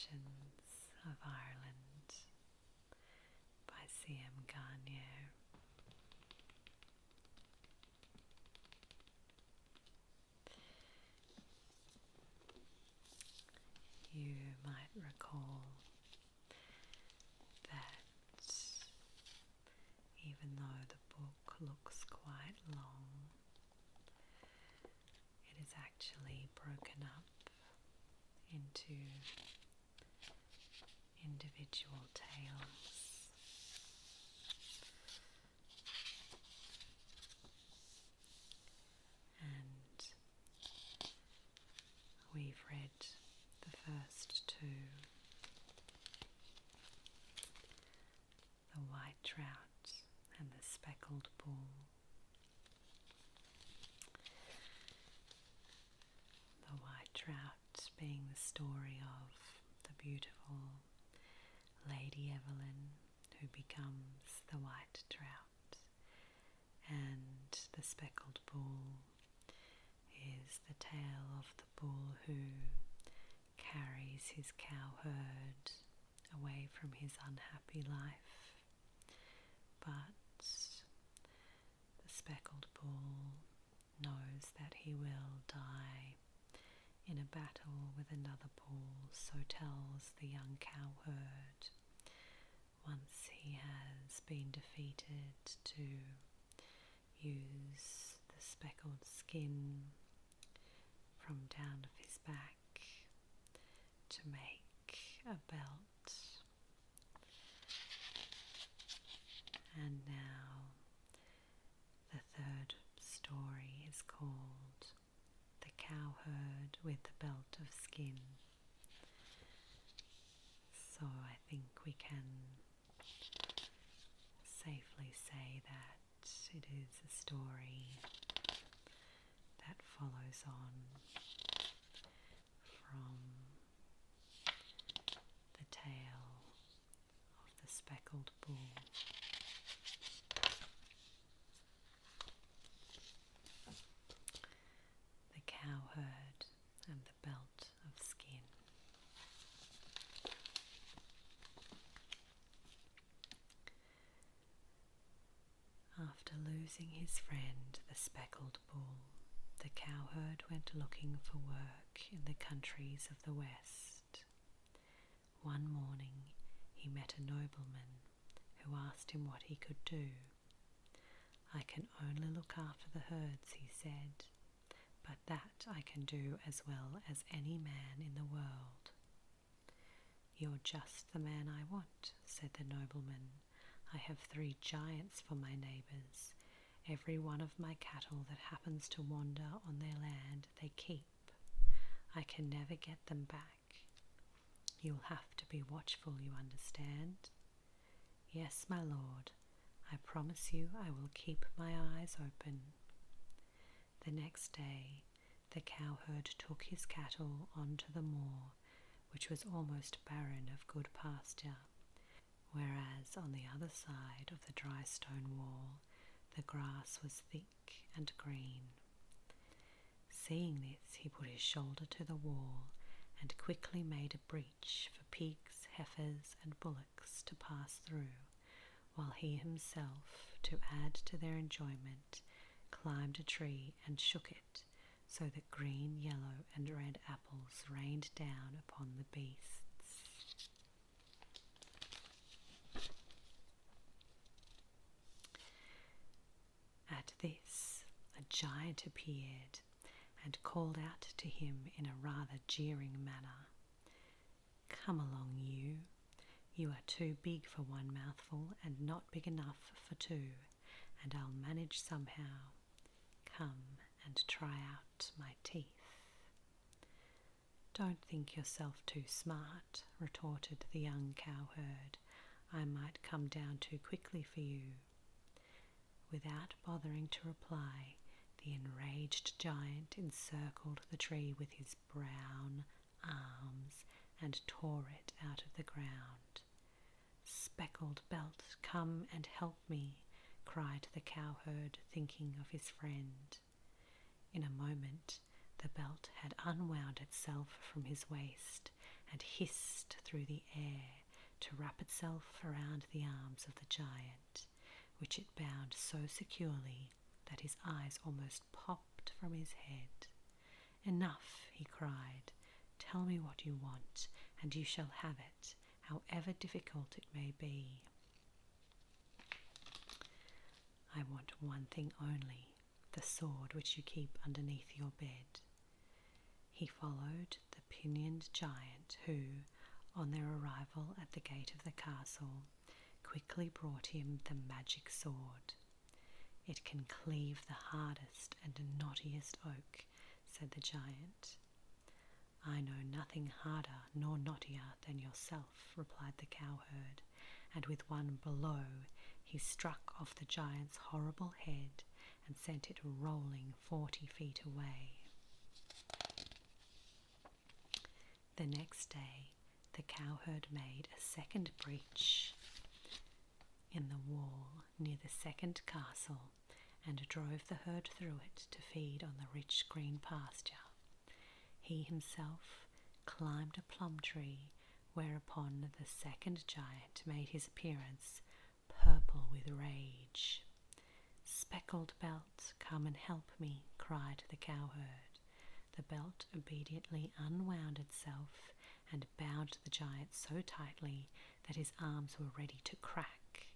Legends of Ireland by C.M. Garnier. You might recall that even though the book looks quite long, it is actually broken up into individual tales. And we've read the first two, the white trout and the speckled bull. The white trout being the story of the beautiful Lady Evelyn who becomes the white trout, and the speckled bull is the tale of the bull who carries his cowherd away from his unhappy life, but the speckled bull knows that he will die in a battle with another bull, so tells the young cowherd once he has been defeated to use the speckled skin from down of his back to make a belt. And now the third story is called The Cowherd with the Belt of Skin. So I think we can safely say that it is a story that follows on from the tale of the speckled bull. The cowherd and the belt of skin. After losing his friend, the speckled bull, the cowherd went looking for work in the countries of the west. One morning he met a nobleman who asked him what he could do. "I can only look after the herds," he said, "but that I can do as well as any man in the world." "You're just the man I want," said the nobleman. "I have 3 giants for my neighbours. Every one of my cattle that happens to wander on their land they keep. I can never get them back. You'll have to be watchful, you understand?" "Yes, my lord. I promise you I will keep my eyes open." The next day the cowherd took his cattle onto the moor, which was almost barren of good pasture, whereas on the other side of the dry stone wall the grass was thick and green. Seeing this, he put his shoulder to the wall and quickly made a breach for pigs, heifers and bullocks to pass through, while he himself, to add to their enjoyment, climbed a tree and shook it, so that green, yellow and red apples rained down upon the beasts. At this, a giant appeared and called out to him in a rather jeering manner, "Come along, you. You are too big for one mouthful and not big enough for 2, and I'll manage somehow. Come and try out my teeth." "Don't think yourself too smart," retorted the young cowherd. "I might come down too quickly for you." Without bothering to reply, the enraged giant encircled the tree with his brown arms and tore it out of the ground. "Speckled belt, come and help me," cried the cowherd, thinking of his friend. In a moment the belt had unwound itself from his waist and hissed through the air to wrap itself around the arms of the giant, which it bound so securely that his eyes almost popped from his head. "Enough," he cried. "Tell me what you want, and you shall have it, however difficult it may be." "I want one thing only, the sword which you keep underneath your bed." He followed the pinioned giant who, on their arrival at the gate of the castle, quickly brought him the magic sword. "It can cleave the hardest and knottiest oak," said the giant. "I know nothing harder nor knottier than yourself," replied the cowherd, and with one blow he struck off the giant's horrible head and sent it rolling 40 feet away. The next day the cowherd made a second breach in the wall near the second castle and drove the herd through it to feed on the rich green pasture. He himself climbed a plum tree, whereupon the second giant made his appearance, purple with rage. "Speckled belt, come and help me," cried the cowherd. The belt obediently unwound itself and bound the giant so tightly that his arms were ready to crack.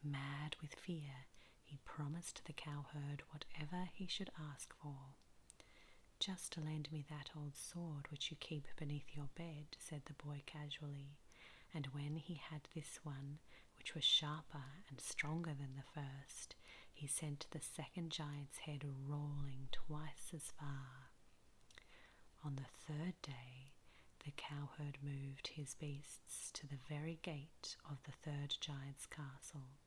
Mad with fear, he promised the cowherd whatever he should ask for. "Just to lend me that old sword which you keep beneath your bed," said the boy casually, and when he had this one, which was sharper and stronger than the first, he sent the second giant's head rolling twice as far. On the third day, the cowherd moved his beasts to the very gate of the third giant's castle.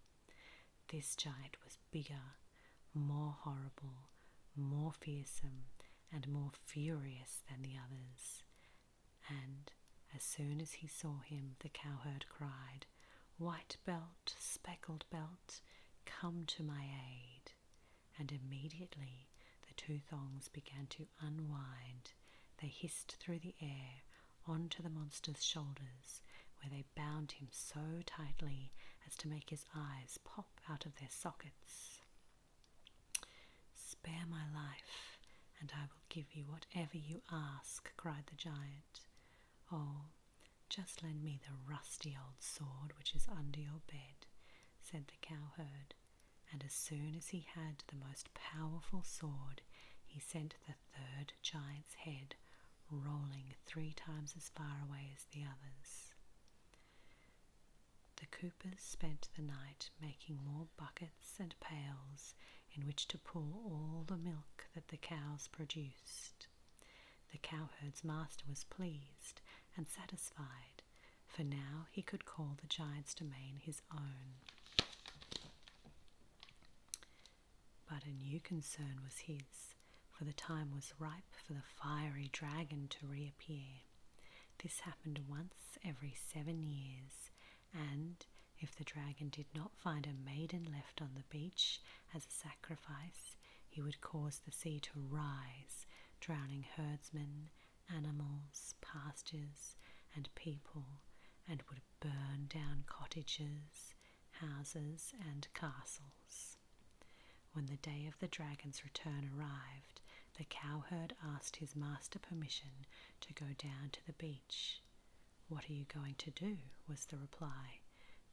This giant was bigger, more horrible, more fearsome, and more furious than the others, and as soon as he saw him, the cowherd cried, "White belt, speckled belt, come to my aid," and immediately the two thongs began to unwind. They hissed through the air onto the monster's shoulders, where they bound him so tightly as to make his eyes pop out of their sockets. "Spare my life, and I will give you whatever you ask," cried the giant. "Oh, just lend me the rusty old sword which is under your bed," said the cowherd, and as soon as he had the most powerful sword, he sent the third giant's head rolling 3 times as far away as the others. The coopers spent the night making more buckets and pails in which to pull all the milk that the cows produced. The cowherd's master was pleased and satisfied, for now he could call the giant's domain his own. But a new concern was his, for the time was ripe for the fiery dragon to reappear. This happened once every 7 years, and if the dragon did not find a maiden left on the beach as a sacrifice, he would cause the sea to rise, drowning herdsmen, animals, pastures, and people, and would burn down cottages, houses, and castles. When the day of the dragon's return arrived, the cowherd asked his master permission to go down to the beach. "What are you going to do?" was the reply.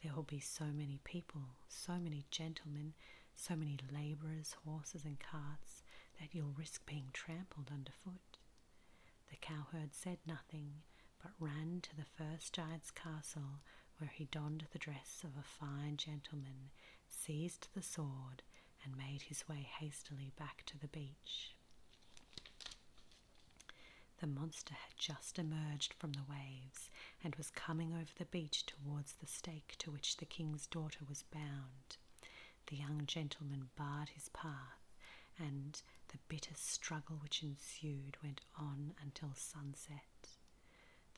"There will be so many people, so many gentlemen, so many labourers, horses and carts, that you'll risk being trampled underfoot." The cowherd said nothing, but ran to the first giant's castle, where he donned the dress of a fine gentleman, seized the sword, and made his way hastily back to the beach. The monster had just emerged from the waves and was coming over the beach towards the stake to which the king's daughter was bound. The young gentleman barred his path, and the bitter struggle which ensued went on until sunset.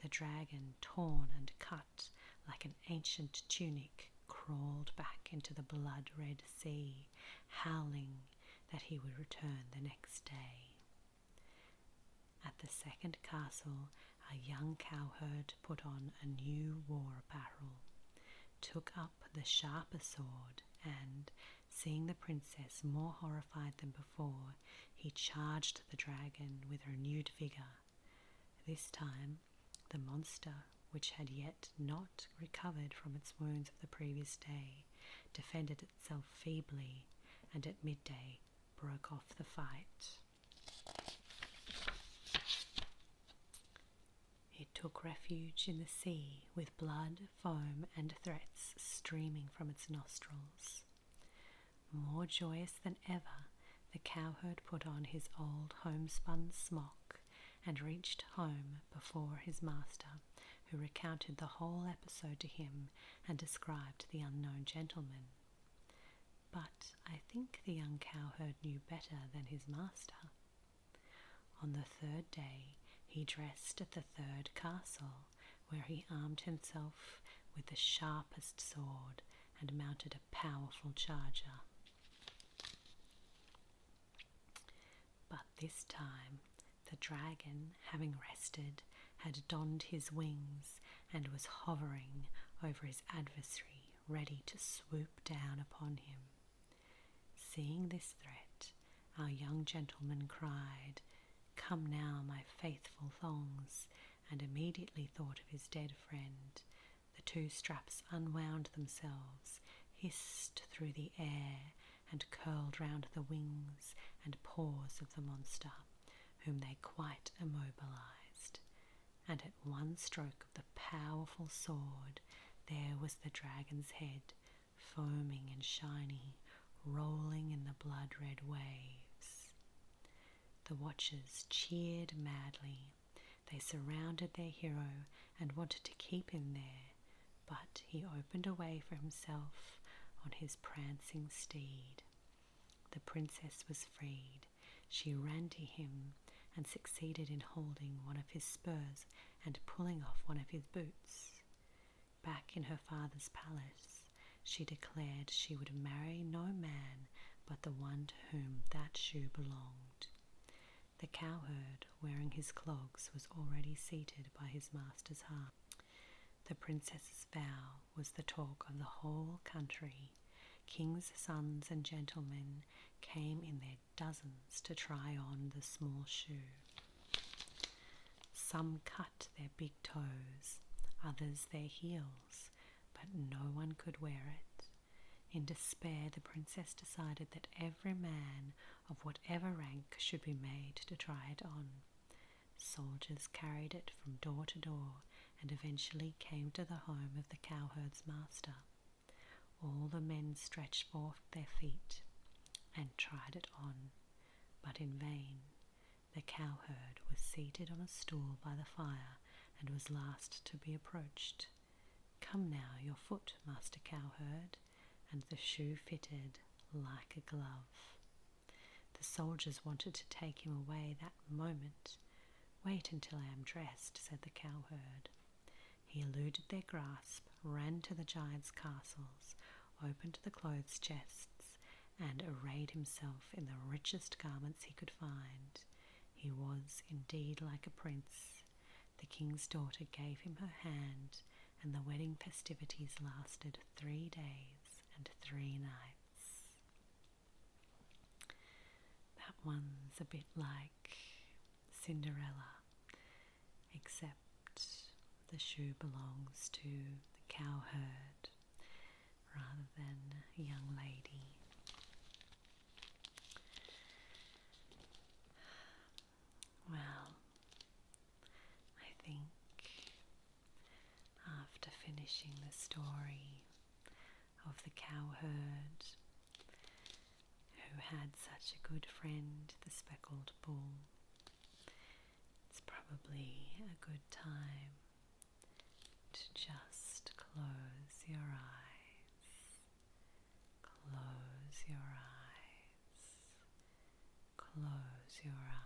The dragon, torn and cut like an ancient tunic, crawled back into the blood-red sea, howling that he would return the next day. At the second castle, a young cowherd put on a new war apparel, took up the sharper sword, and, seeing the princess more horrified than before, he charged the dragon with renewed vigour. This time, the monster, which had yet not recovered from its wounds of the previous day, defended itself feebly, and at midday broke off the fight. It took refuge in the sea, with blood, foam, and threats streaming from its nostrils. More joyous than ever, the cowherd put on his old homespun smock and reached home before his master, who recounted the whole episode to him and described the unknown gentleman. But I think the young cowherd knew better than his master. On the third day, he dressed at the third castle, where he armed himself with the sharpest sword and mounted a powerful charger. But this time, the dragon, having rested, had donned his wings and was hovering over his adversary, ready to swoop down upon him. Seeing this threat, our young gentleman cried, "Come now, my faithful thongs," and immediately thought of his dead friend. The two straps unwound themselves, hissed through the air, and curled round the wings and paws of the monster, whom they quite immobilized. And at one stroke of the powerful sword, there was the dragon's head, foaming and shiny, rolling in the blood-red waves. The watchers cheered madly. They surrounded their hero and wanted to keep him there, but he opened a way for himself on his prancing steed. The princess was freed. She ran to him and succeeded in holding one of his spurs and pulling off one of his boots. Back in her father's palace, she declared she would marry no man but the one to whom that shoe belonged. The cowherd, wearing his clogs, was already seated by his master's hearth. The princess's vow was the talk of the whole country. Kings' sons and gentlemen came in their dozens to try on the small shoe. Some cut their big toes, others their heels, but no one could wear it. In despair, the princess decided that every man of whatever rank should be made to try it on. Soldiers carried it from door to door and eventually came to the home of the cowherd's master. All the men stretched forth their feet and tried it on, but in vain. The cowherd was seated on a stool by the fire and was last to be approached. "Come now, your foot, Master Cowherd," and the shoe fitted like a glove. The soldiers wanted to take him away that moment. "Wait until I am dressed," said the cowherd. He eluded their grasp, ran to the giants' castles, opened the clothes chests, and arrayed himself in the richest garments he could find. He was indeed like a prince. The king's daughter gave him her hand, and the wedding festivities lasted 3 days and 3 nights. That one's a bit like Cinderella, except the shoe belongs to the cowherd rather than a young lady. Well, I think after finishing the story of the cowherd who had such a good friend, the speckled bull, it's probably a good time to just close your eyes. Close your eyes. Close your eyes.